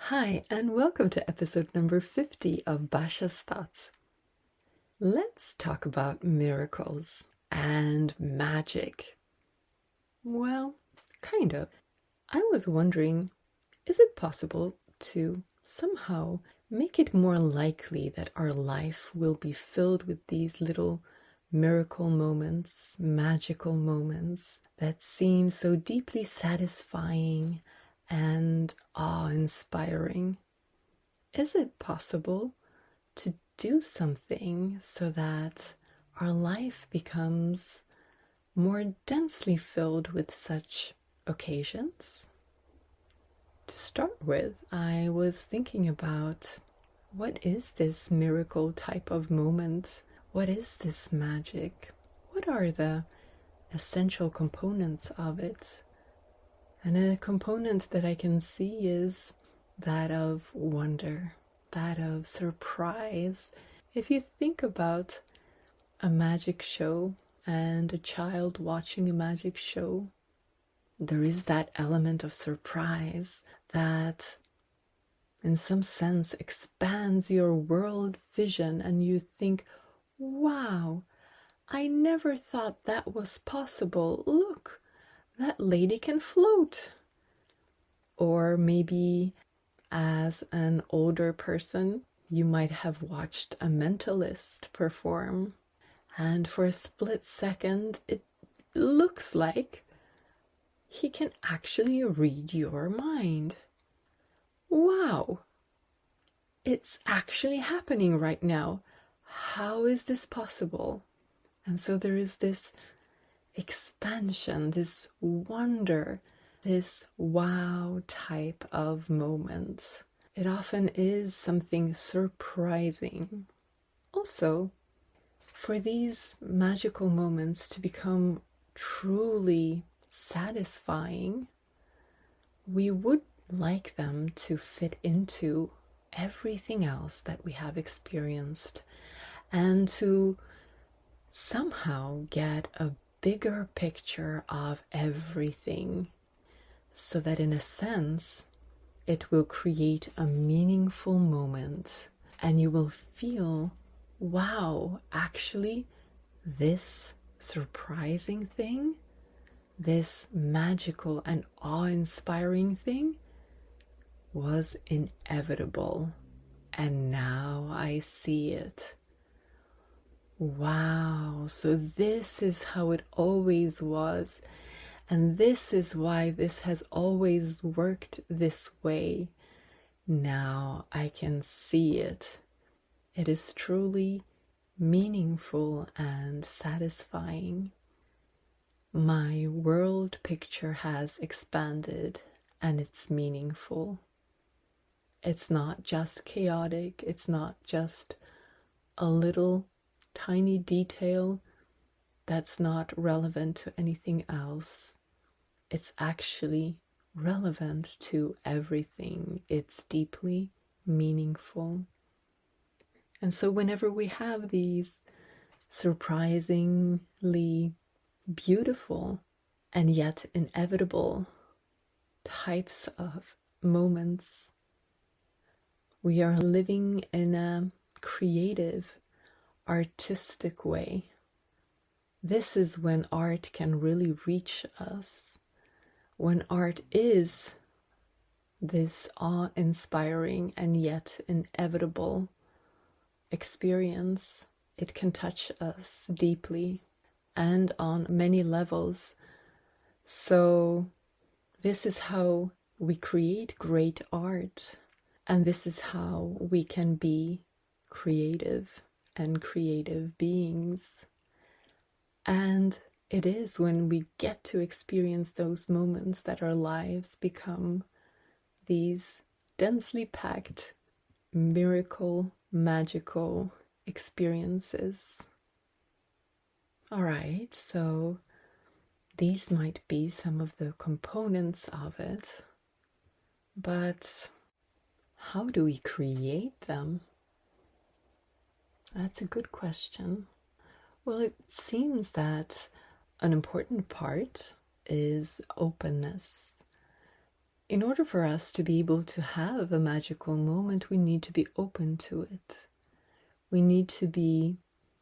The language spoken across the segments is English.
Hi, and welcome to episode number 50 of Basha's Thoughts. Let's talk about miracles and magic. Well, kind of. I was wondering, is it possible to somehow make it more likely that our life will be filled with these little miracle moments, magical moments that seem so deeply satisfying and awe-inspiring? Is it possible to do something so that our life becomes more densely filled with such occasions? To start with, I was thinking about what is this miracle type of moment? What is this magic? What are the essential components of it? And a component that I can see is that of wonder, that of surprise. If you think about a magic show and a child watching a magic show, there is that element of surprise that in some sense expands your world vision, and you think, wow, I never thought that was possible. Look, that lady can float. Or maybe as an older person, you might have watched a mentalist perform, and for a split second, it looks like he can actually read your mind. Wow! It's actually happening right now. How is this possible? And so there is this expansion, this wonder, this wow type of moment. It often is something surprising. Also, for these magical moments to become truly satisfying, we would like them to fit into everything else that we have experienced and to somehow get a bigger picture of everything, so that in a sense it will create a meaningful moment and you will feel, wow, actually this surprising thing, this magical and awe-inspiring thing was inevitable, and now I see it. Wow, so this is how it always was, and this is why this has always worked this way. Now I can see it. It is truly meaningful and satisfying. My world picture has expanded and it's meaningful. It's not just chaotic, it's not just a little tiny detail that's not relevant to anything else. It's actually relevant to everything. It's deeply meaningful. And so whenever we have these surprisingly beautiful and yet inevitable types of moments, we are living in a creative, artistic way. This is when art can really reach us. When art is this awe-inspiring and yet inevitable experience, it can touch us deeply and on many levels. So this is how we create great art, and this is how we can be creative and creative beings. And it is when we get to experience those moments that our lives become these densely packed, miracle, magical experiences. All right, so these might be some of the components of it, but how do we create them? That's a good question. Well, it seems that an important part is openness. In order for us to be able to have a magical moment, we need to be open to it. We need to be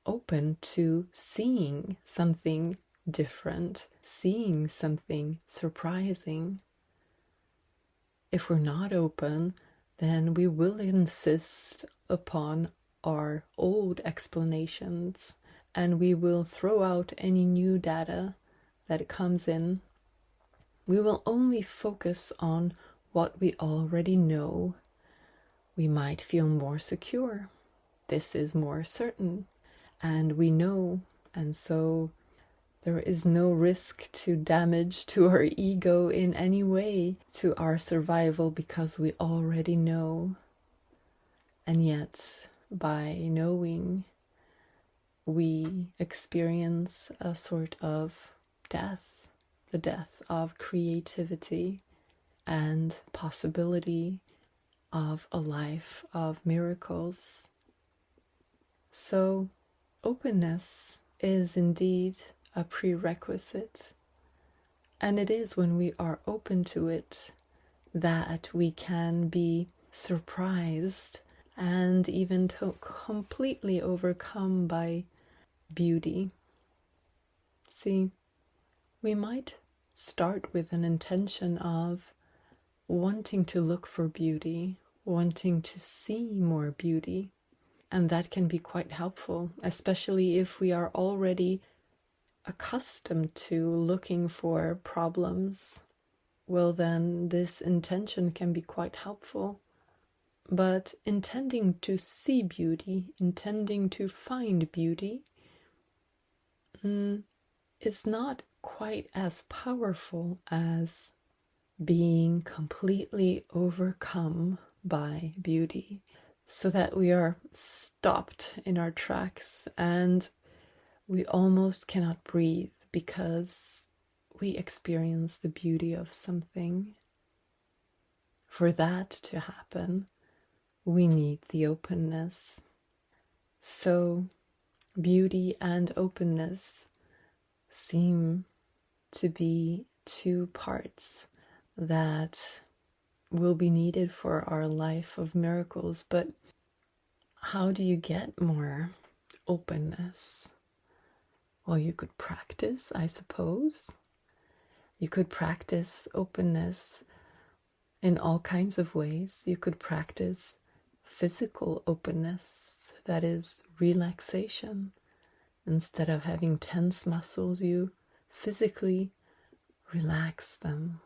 open to seeing something different, seeing something surprising. If we're not open, then we will insist upon our old explanations, and we will throw out any new data that comes in. We will only focus on what we already know. We might feel more secure. This is more certain, and we know, and so there is no risk to damage to our ego in any way, to our survival, because we already know. And yet, by knowing, we experience a sort of death, the death of creativity and possibility of a life of miracles. So, openness is indeed a prerequisite, and it is when we are open to it that we can be surprised and even completely overcome by beauty. See, we might start with an intention of wanting to look for beauty, wanting to see more beauty, and that can be quite helpful, especially if we are already accustomed to looking for problems. Well, then this intention can be quite helpful. But intending to see beauty, intending to find beauty, is not quite as powerful as being completely overcome by beauty, so that we are stopped in our tracks and we almost cannot breathe because we experience the beauty of something. For that to happen, we need the openness. So, beauty and openness seem to be two parts that will be needed for our life of miracles. But how do you get more openness? Well, you could practice, I suppose. You could practice openness in all kinds of ways. You could practice physical openness, that is relaxation. Instead of having tense muscles, you physically relax them.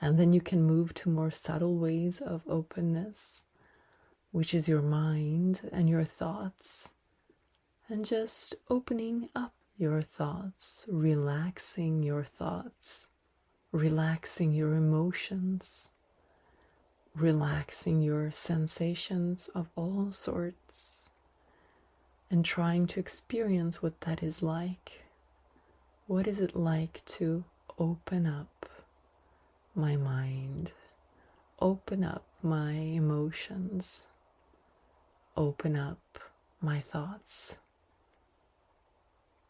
And then you can move to more subtle ways of openness, which is your mind and your thoughts, and just opening up your thoughts, relaxing your thoughts, relaxing your emotions, relaxing your sensations of all sorts, and trying to experience what that is like. What is it like to open up my mind, open up my emotions, open up my thoughts?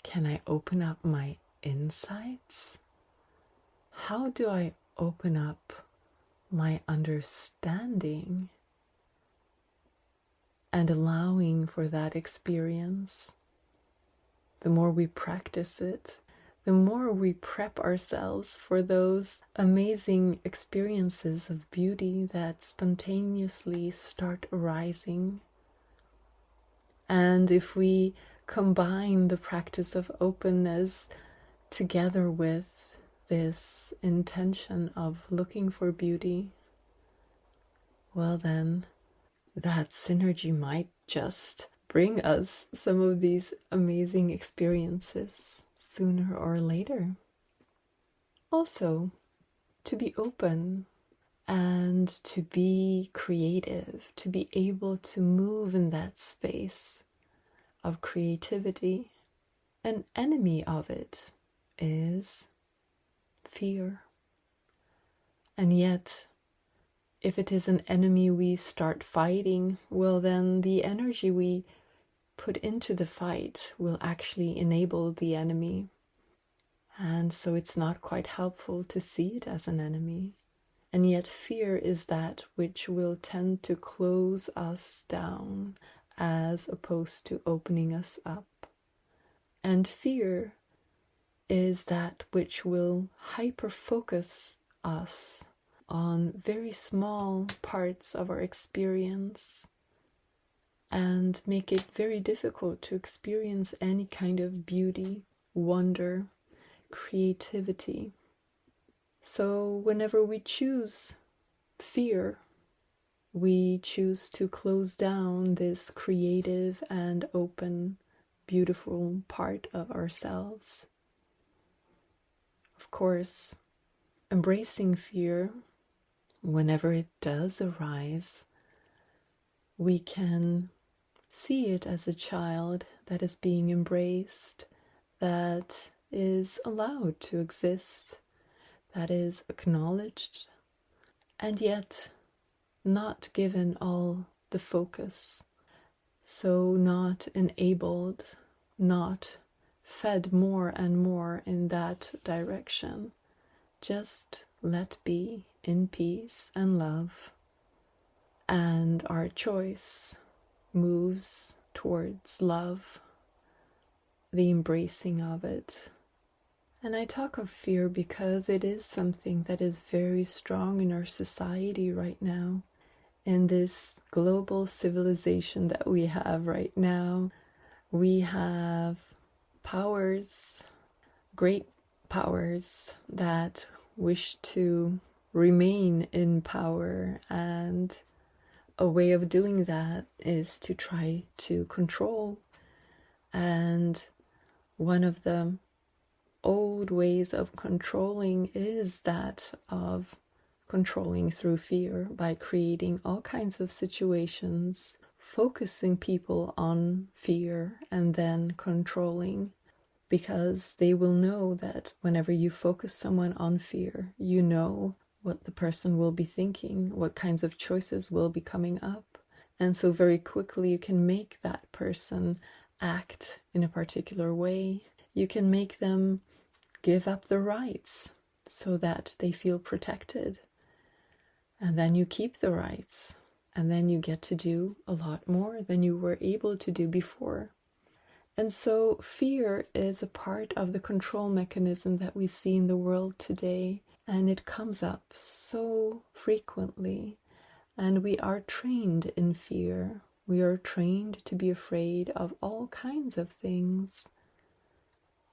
Can I open up my insights? How do I open up my understanding and allowing for that experience? The more we practice it, the more we prep ourselves for those amazing experiences of beauty that spontaneously start arising. And if we combine the practice of openness together with this intention of looking for beauty, well then, that synergy might just bring us some of these amazing experiences sooner or later. Also, to be open and to be creative, to be able to move in that space of creativity, an enemy of it is fear. And yet, if it is an enemy we start fighting, well then the energy we put into the fight will actually enable the enemy. And so it's not quite helpful to see it as an enemy. And yet fear is that which will tend to close us down as opposed to opening us up. And fear is that which will hyper-focus us on very small parts of our experience and make it very difficult to experience any kind of beauty, wonder, creativity. So whenever we choose fear, we choose to close down this creative and open, beautiful part of ourselves. Of course, embracing fear, whenever it does arise, we can see it as a child that is being embraced, that is allowed to exist, that is acknowledged, and yet not given all the focus, so not enabled, not fed more and more in that direction. Just let be in peace and love, and our choice moves towards love, the embracing of it. And I talk of fear because it is something that is very strong in our society right now. In this global civilization that we have right now, we have powers, great powers, that wish to remain in power, and a way of doing that is to try to control. And one of the old ways of controlling is that of controlling through fear, by creating all kinds of situations, focusing people on fear and then controlling, because they will know that whenever you focus someone on fear, you know what the person will be thinking, what kinds of choices will be coming up. And so very quickly you can make that person act in a particular way. You can make them give up their rights so that they feel protected. And then you keep the rights. And then you get to do a lot more than you were able to do before. And so fear is a part of the control mechanism that we see in the world today. And it comes up so frequently. And we are trained in fear. We are trained to be afraid of all kinds of things.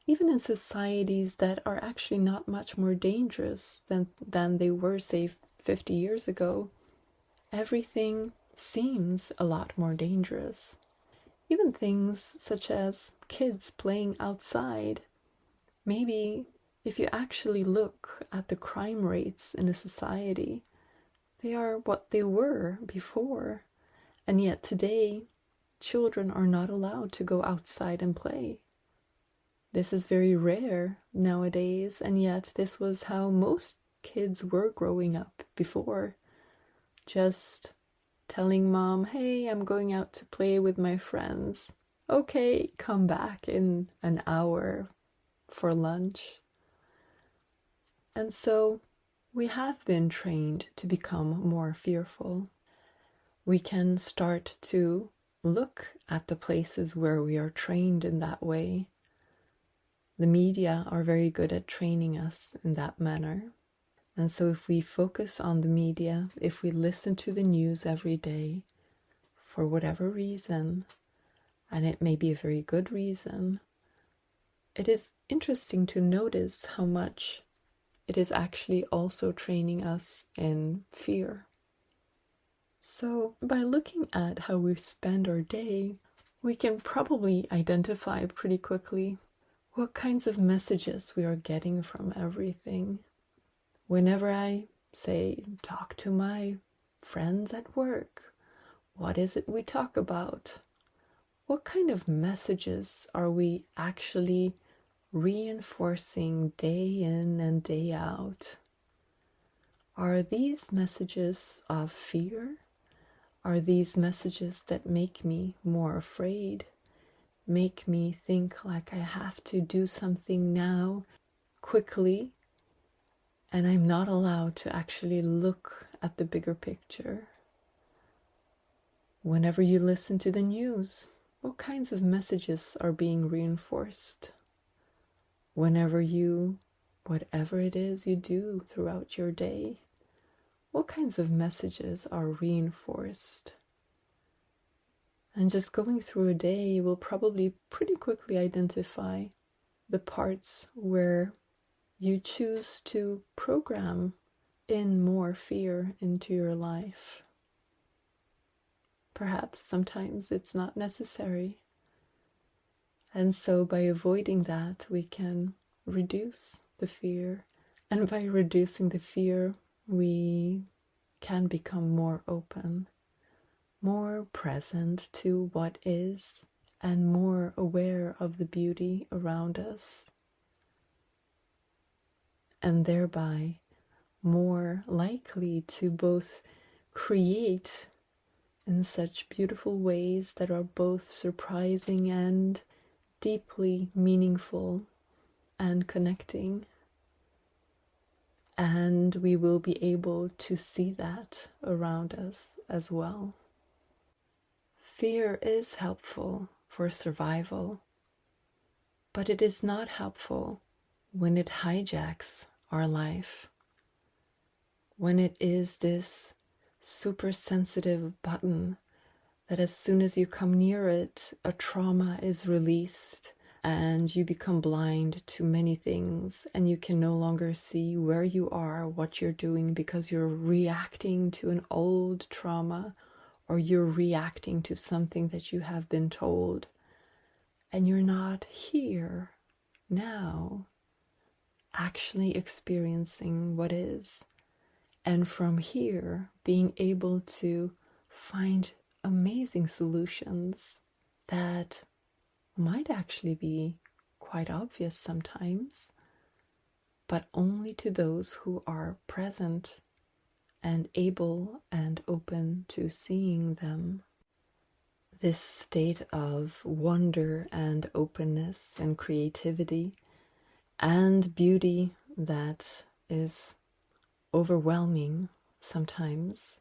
Even in societies that are actually not much more dangerous than they were, say, 50 years ago, everything seems a lot more dangerous. Even things such as kids playing outside. Maybe if you actually look at the crime rates in a society, they are what they were before. And yet today, children are not allowed to go outside and play. This is very rare nowadays, and yet this was how most kids were growing up before. Just telling mom, hey, I'm going out to play with my friends. Okay, come back in an hour for lunch. And so we have been trained to become more fearful. We can start to look at the places where we are trained in that way. The media are very good at training us in that manner. And so if we focus on the media, if we listen to the news every day, for whatever reason, and it may be a very good reason, it is interesting to notice how much it is actually also training us in fear. So by looking at how we spend our day, we can probably identify pretty quickly what kinds of messages we are getting from everything. Whenever I, say, talk to my friends at work, what is it we talk about? What kind of messages are we actually reinforcing day in and day out? Are these messages of fear? Are these messages that make me more afraid? Make me think like I have to do something now, quickly, And I'm not allowed to actually look at the bigger picture. Whenever you listen to the news, what kinds of messages are being reinforced? Whenever whatever it is you do throughout your day, what kinds of messages are reinforced? And just going through a day, you will probably pretty quickly identify the parts where you choose to program in more fear into your life. Perhaps sometimes it's not necessary. And so by avoiding that, we can reduce the fear. And by reducing the fear, we can become more open, more present to what is, and more aware of the beauty around us. And thereby more likely to both create in such beautiful ways that are both surprising and deeply meaningful and connecting. And we will be able to see that around us as well. Fear is helpful for survival, but it is not helpful when it hijacks our life, when it is this super sensitive button that as soon as you come near it, a trauma is released and you become blind to many things, and you can no longer see where you are, what you're doing, because you're reacting to an old trauma, or you're reacting to something that you have been told, and you're not here now actually experiencing what is. And from here, being able to find amazing solutions that might actually be quite obvious sometimes, but only to those who are present and able and open to seeing them. This state of wonder and openness and creativity and beauty that is overwhelming sometimes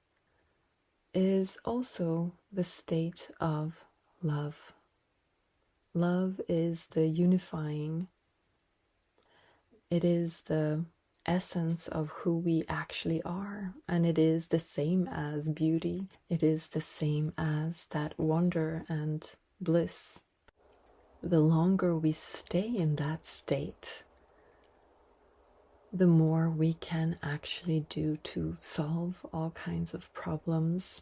is also the state of love. Love is the unifying. It is the essence of who we actually are, and it is the same as beauty. It is the same as that wonder and bliss. The longer we stay in that state, the more we can actually do to solve all kinds of problems,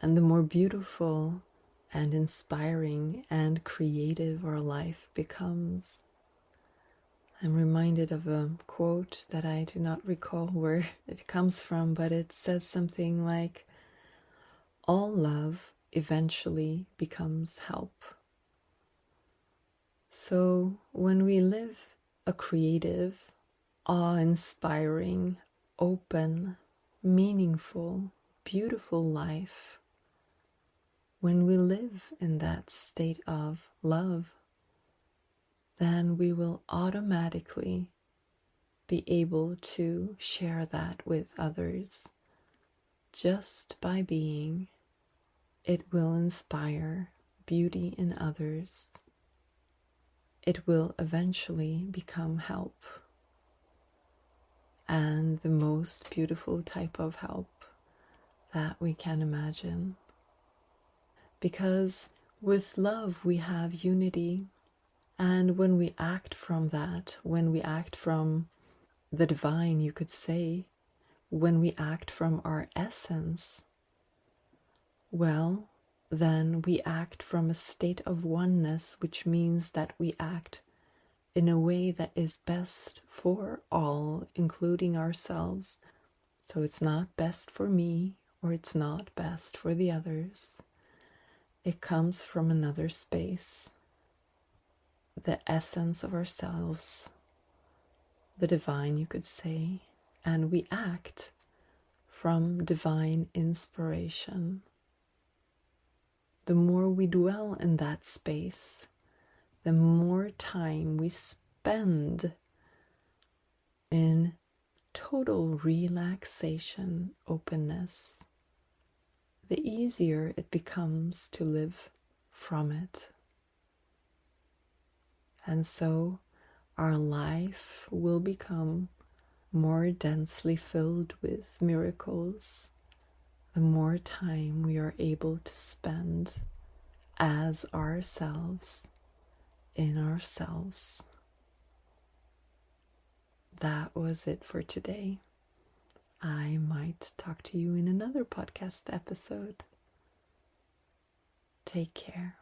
and the more beautiful and inspiring and creative our life becomes. I'm reminded of a quote that I do not recall where it comes from, but it says something like, all love eventually becomes help. So when we live a creative, awe-inspiring, open, meaningful, beautiful life, when we live in that state of love, then we will automatically be able to share that with others. Just by being, it will inspire beauty in others. It will eventually become help, and the most beautiful type of help that we can imagine. Because with love we have unity, and when we act from that, when we act from the divine, you could say, when we act from our essence, well, then we act from a state of oneness, which means that we act in a way that is best for all, including ourselves. So it's not best for me, or it's not best for the others. It comes from another space, the essence of ourselves, the divine, you could say, and we act from divine inspiration. The more we dwell in that space, the more time we spend in total relaxation, openness, the easier it becomes to live from it. And so our life will become more densely filled with miracles the more time we are able to spend as ourselves in ourselves. That was it for today. I might talk to you in another podcast episode. Take care.